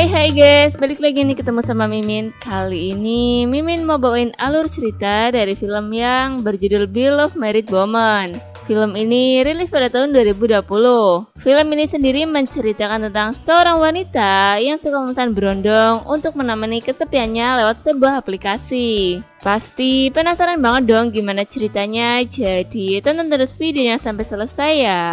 Hai guys, balik lagi nih ketemu sama Mimin. Kali ini Mimin mau bawain alur cerita dari film yang berjudul Beloved Married Woman. Film ini rilis pada tahun 2020. Film ini sendiri menceritakan tentang seorang wanita yang suka memesan berondong untuk menemani kesepiannya lewat sebuah aplikasi. Pasti penasaran banget dong gimana ceritanya, jadi tonton terus videonya sampai selesai ya.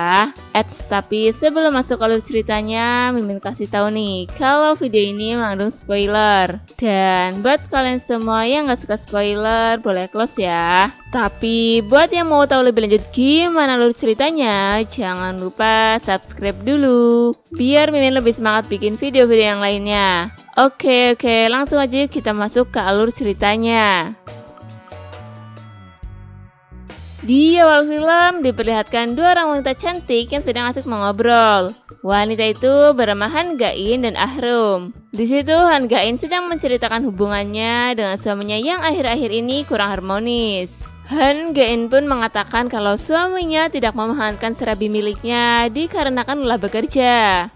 Tapi sebelum masuk alur ceritanya, Mimin kasih tahu nih kalau video ini mengandung spoiler. Dan buat kalian semua yang gak suka spoiler, boleh close ya. Tapi buat yang mau tahu lebih lanjut gimana alur ceritanya, jangan lupa subscribe dulu biar Mimin lebih semangat bikin video-video yang lainnya. Oke, langsung aja kita masuk ke alur ceritanya. Di awal film diperlihatkan dua orang wanita cantik yang sedang asik mengobrol. Wanita itu bernama Han Gain dan Ahrum. Di situ Han Gain sedang menceritakan hubungannya dengan suaminya yang akhir-akhir ini kurang harmonis. Han Gain pun mengatakan kalau suaminya tidak memahamkan serabi miliknya dikarenakan lelah bekerja.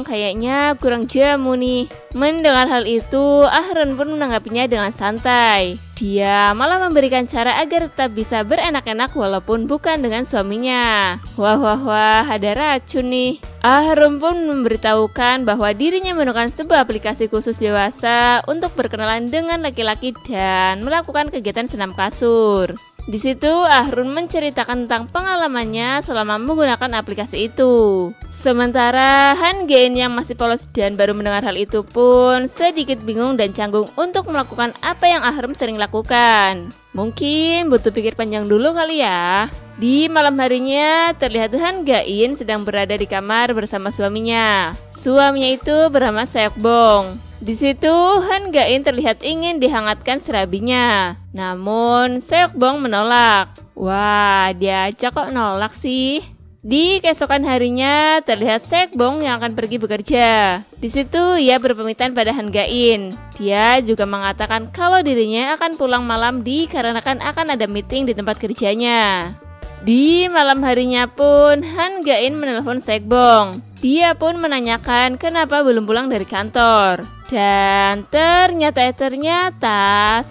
Kayaknya kurang jamu nih. Mendengar hal itu, Ahron pun menanggapinya dengan santai. Dia malah memberikan cara agar tetap bisa berenak-enak walaupun bukan dengan suaminya. Wah, ada racun nih. Ahron pun memberitahukan bahwa dirinya menemukan sebuah aplikasi khusus dewasa untuk berkenalan dengan laki-laki dan melakukan kegiatan senam kasur. Di situ Ahron menceritakan tentang pengalamannya selama menggunakan aplikasi itu. Sementara Han Gain yang masih polos dan baru mendengar hal itu pun sedikit bingung dan canggung untuk melakukan apa yang Ahrum sering lakukan. Mungkin butuh pikir panjang dulu kali ya. Di malam harinya terlihat Han Gain sedang berada di kamar bersama suaminya. Suaminya itu bernama Seokbong. Di situ Han Gain terlihat ingin dihangatkan serabinya. Namun Seokbong menolak. Wah, dia aja kok nolak sih. Di keesokan harinya terlihat Seokbong yang akan pergi bekerja. Di situ ia berpamitan pada Han Gain. Dia juga mengatakan kalau dirinya akan pulang malam dikarenakan akan ada meeting di tempat kerjanya. Di malam harinya pun Han Gain menelpon Seokbong. Dia pun menanyakan kenapa belum pulang dari kantor. Dan ternyata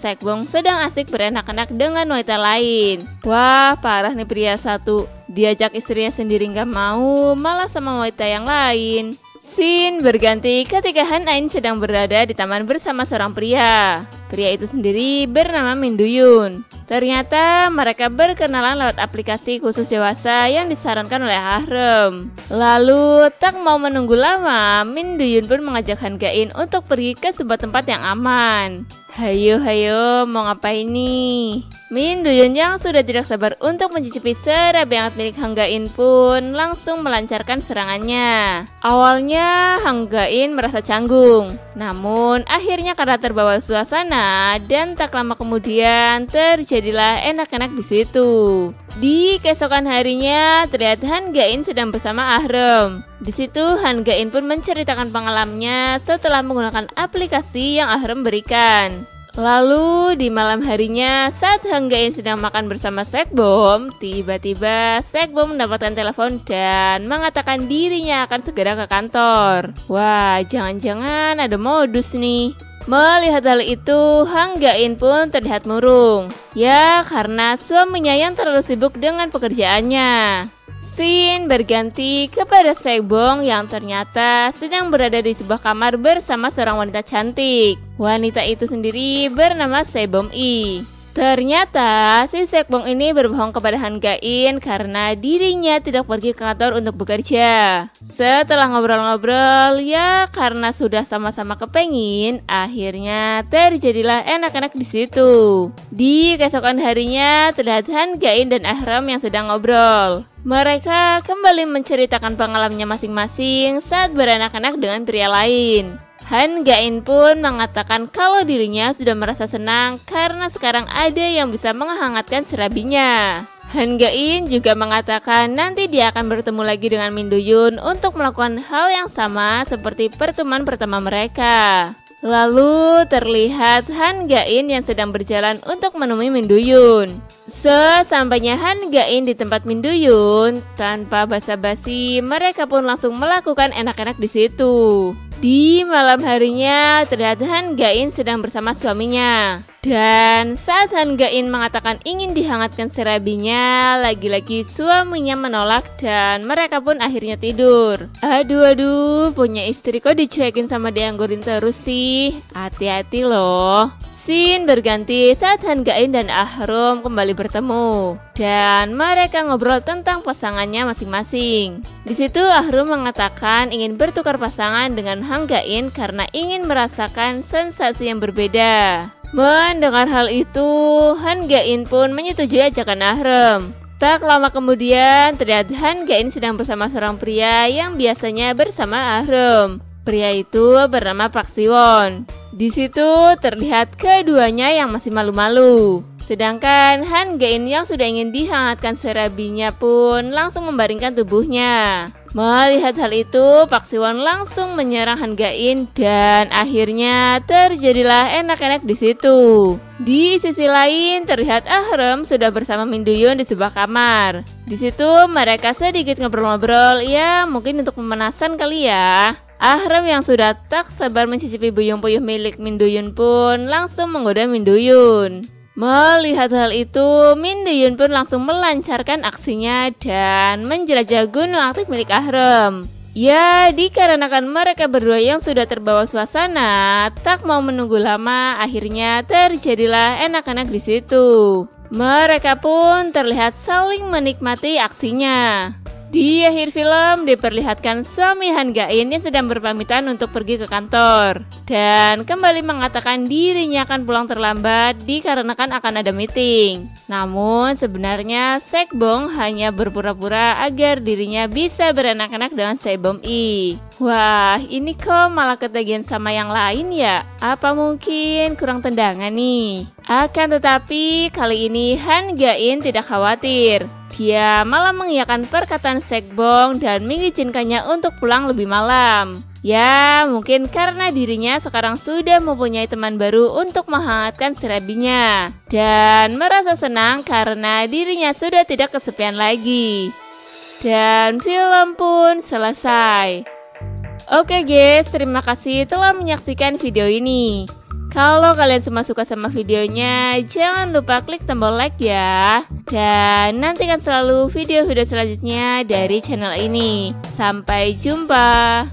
Seokbong sedang asik berenak-enak dengan wanita lain. Wah, parah nih pria satu. Diajak istrinya sendiri gak mau, malah sama wanita yang lain. Scene berganti ketika Han Ain sedang berada di taman bersama seorang pria. Pria itu sendiri bernama Min Duyun. Ternyata mereka berkenalan lewat aplikasi khusus dewasa yang disarankan oleh Ahrum. Lalu tak mau menunggu lama, Min Duyun pun mengajak Han Gain untuk pergi ke sebuah tempat yang aman. Hayo, mau ngapain nih? Min Duyun yang sudah tidak sabar untuk mencicipi serabi hangat milik Han Gain pun langsung melancarkan serangannya. Awalnya Han Gain merasa canggung, namun akhirnya karena terbawa suasana dan tak lama kemudian terjadilah enak-enak di situ. Di keesokan harinya terlihat Han Gain sedang bersama Ahrum. Di situ Han Gain pun menceritakan pengalamannya setelah menggunakan aplikasi yang Ahrum berikan. Lalu di malam harinya saat Han Gain sedang makan bersama Seokbong, tiba-tiba Seokbong mendapatkan telepon dan mengatakan dirinya akan segera ke kantor. Wah, jangan-jangan ada modus nih. Melihat hal itu, Han Gain pun terlihat murung. Ya, karena suaminya yang terlalu sibuk dengan pekerjaannya. Scene berganti kepada Seokbong yang ternyata sedang berada di sebuah kamar bersama seorang wanita cantik. Wanita itu sendiri bernama Sebom-i. Ternyata si Seokbong ini berbohong kepada Han Gain karena dirinya tidak pergi ke kantor untuk bekerja. Setelah ngobrol-ngobrol, ya karena sudah sama-sama kepengin, akhirnya terjadilah enak-enak di situ. Di keesokan harinya terlihat Han Gain dan Ahrum yang sedang ngobrol. Mereka kembali menceritakan pengalamannya masing-masing saat berenak-enak dengan pria lain. Han Gain pun mengatakan kalau dirinya sudah merasa senang karena sekarang ada yang bisa menghangatkan serabinya. Han Gain juga mengatakan nanti dia akan bertemu lagi dengan Min Duyun untuk melakukan hal yang sama seperti pertemuan pertama mereka. Lalu terlihat Han Gain yang sedang berjalan untuk menemui Min Duyun. Sesampainya Han Gain di tempat Min Duyun, tanpa basa-basi mereka pun langsung melakukan enak-enak di situ. Di malam harinya terlihat Han Gain sedang bersama suaminya. Dan saat Han Gain mengatakan ingin dihangatkan serabinya, lagi-lagi suaminya menolak dan mereka pun akhirnya tidur. Aduh, punya istri kok dicuekin sama dianggurin terus sih. Hati-hati loh. Scene berganti saat Han Gain dan Ahrum kembali bertemu dan mereka ngobrol tentang pasangannya masing-masing. Di situ Ahrum mengatakan ingin bertukar pasangan dengan Han Gain karena ingin merasakan sensasi yang berbeda. Mendengar hal itu, Han Gain pun menyetujui ajakan Ahrum. Tak lama kemudian terlihat Han Gain sedang bersama seorang pria yang biasanya bersama Ahrum. Pria itu bernama Park Siwon. Di situ terlihat keduanya yang masih malu-malu. Sedangkan Han Gain yang sudah ingin dihangatkan serabinya pun langsung membaringkan tubuhnya. Melihat hal itu, Park Siwon langsung menyerang Han Gain dan akhirnya terjadilah enak-enak di situ. Di sisi lain terlihat Ahrum sudah bersama Min Do Yoon di sebuah kamar. Di situ mereka sedikit ngobrol-ngobrol, ya mungkin untuk pemanasan kali ya. Ahrum yang sudah tak sabar mencicipi buyung-buyung milik Min Do Yoon pun langsung menggoda Min Do Yoon. Melihat hal itu, Min Do Yoon pun langsung melancarkan aksinya dan menjelajah gunung aktif milik Ahrum. Ya, dikarenakan mereka berdua yang sudah terbawa suasana, tak mau menunggu lama, akhirnya terjadilah enak-enak di situ. Mereka pun terlihat saling menikmati aksinya. Di akhir film diperlihatkan suami Han Gain yang sedang berpamitan untuk pergi ke kantor dan kembali mengatakan dirinya akan pulang terlambat dikarenakan akan ada meeting. Namun sebenarnya Sekbong hanya berpura-pura agar dirinya bisa berenak-enak dengan Sebom I. Wah, ini kok malah ketagihan sama yang lain ya? Apa mungkin kurang tendangan nih? Akan tetapi kali ini Han Gain tidak khawatir. Dia malah mengiyakan perkataan Sekbong dan mengizinkannya untuk pulang lebih malam. Ya, mungkin karena dirinya sekarang sudah mempunyai teman baru untuk menghangatkan serabinya. Dan merasa senang karena dirinya sudah tidak kesepian lagi. Dan film pun selesai. Oke guys, terima kasih telah menyaksikan video ini. Kalau kalian semua suka sama videonya, jangan lupa klik tombol like ya. Dan nantikan selalu video-video selanjutnya dari channel ini. Sampai jumpa.